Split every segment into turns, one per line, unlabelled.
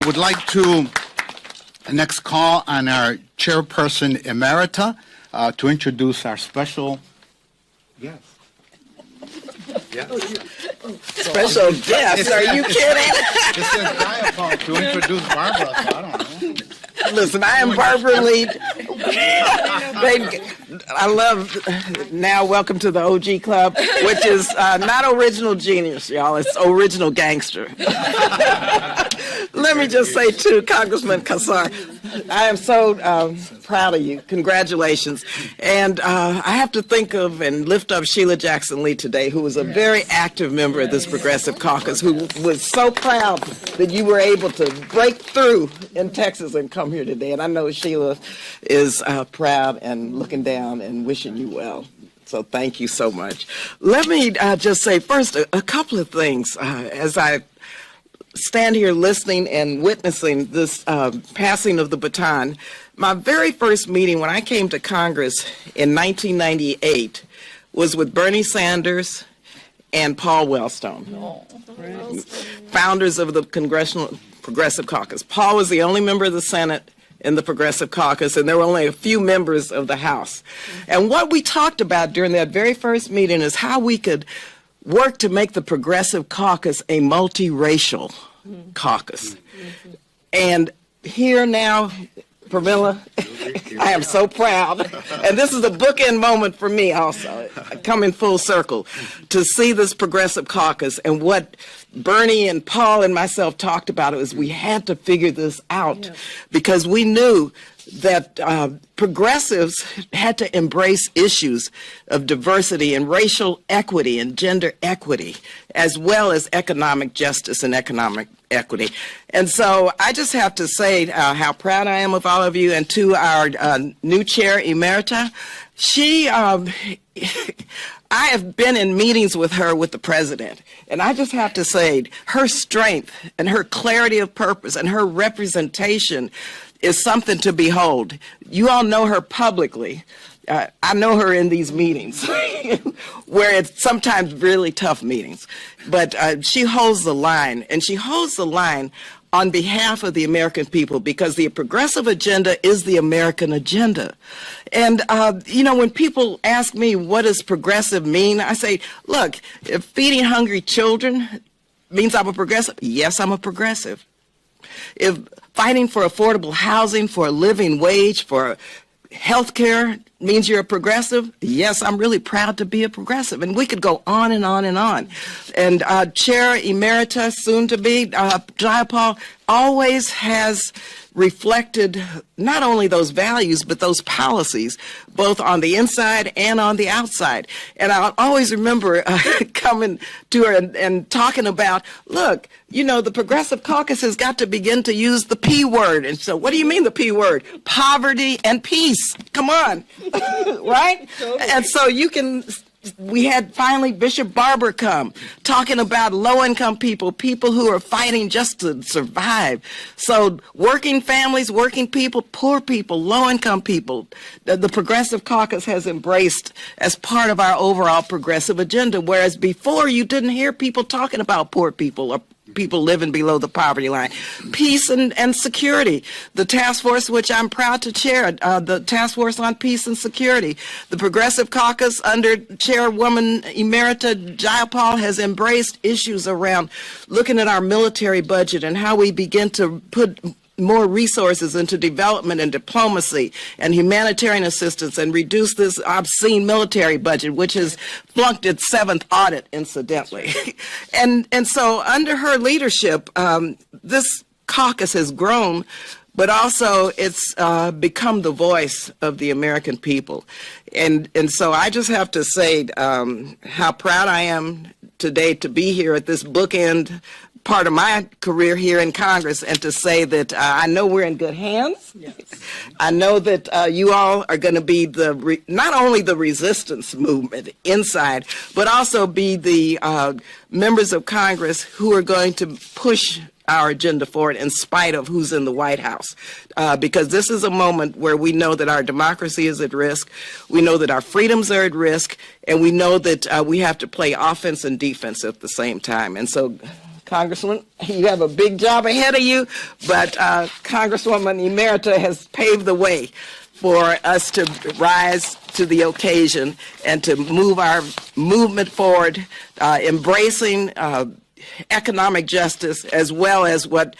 Would like to next call on our chairperson emerita to introduce our special guest.
Special guest? Are you kidding?
It says Diapol to introduce Barbara, so I don't know.
Listen, I am Barbara Lee. I love, now welcome to the OG Club, which is not original genius, y'all. It's original gangster. Let me just say, too, Congressman Kassar, I am so proud of you. Congratulations. And I have to think of and lift up Sheila Jackson Lee today, who was a very active member of this Progressive Caucus, who was so proud that you were able to break through in Texas and come here today. And I know Sheila is proud and looking down and wishing you well. So thank you so much. Let me just say first a couple of things as I stand here listening and witnessing this passing of the baton. My very first meeting when I came to Congress in 1998 was with Bernie Sanders and Paul Wellstone, founders of the Congressional Progressive Caucus. Paul was the only member of the Senate in the Progressive Caucus, and there were only a few members of the House. And what we talked about during that very first meeting is how we could work to make the Progressive Caucus a multiracial caucus. And here now, Pramila, I am so proud. And this is a bookend moment for me also, coming full circle, to see this Progressive Caucus. And what Bernie and Paul and myself talked about was we had to figure this out because we knew that progressives had to embrace issues of diversity and racial equity and gender equity, as well as economic justice and economic equity. And so I just have to say how proud I am of all of you, and to our new chair, Emerita. She, I have been in meetings with her with the president, and I just have to say her strength and her clarity of purpose and her representation is something to behold. You all know her publicly. I know her in these meetings where it's sometimes really tough meetings, but she holds the line, and she holds the line on behalf of the American people because the progressive agenda is the American agenda. And, you know, when people ask me what does progressive mean, I say, look, if feeding hungry children means I'm a progressive, yes, I'm a progressive. If fighting for affordable housing, for a living wage, for health care means you're a progressive, yes, I'm really proud to be a progressive. And we could go on and on and on. And Chair Emerita, soon to be, Jayapal, always has reflected not only those values, but those policies, both on the inside and on the outside. And I'll always remember coming to her and talking about, look, you know, the Progressive Caucus has got to begin to use the P word. And so what do you mean the P word? Poverty and peace. Come on. Right? Totally. And so you can... We had finally Bishop Barber come talking about low-income people, people who are fighting just to survive. So working families, working people, poor people, low-income people, the Progressive Caucus has embraced as part of our overall progressive agenda, whereas before you didn't hear people talking about poor people or people living below the poverty line. Peace and security. The task force, which I'm proud to chair, the Task Force on Peace and Security. The Progressive Caucus under Chairwoman Emerita Jayapal has embraced issues around looking at our military budget and how we begin to put more resources into development and diplomacy and humanitarian assistance and reduce this obscene military budget, which has flunked its 7th audit, incidentally. and so under her leadership, this caucus has grown, but also it's become the voice of the American people. And so I just have to say how proud I am today to be here at this bookend part of my career here in Congress, and to say that I know we're in good hands. Yes. I know that you all are going to be not only the resistance movement inside, but also be the members of Congress who are going to push our agenda forward in spite of who's in the White House. Because this is a moment where we know that our democracy is at risk, we know that our freedoms are at risk, and we know that we have to play offense and defense at the same time. And so Congressman, you have a big job ahead of you, but Congresswoman Emerita has paved the way for us to rise to the occasion and to move our movement forward, embracing economic justice, as well as what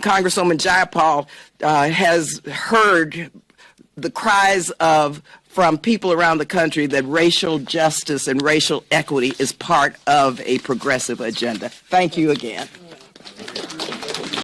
Congresswoman Jayapal has heard the cries of from people around the country, that racial justice and racial equity is part of a progressive agenda. Thank you again.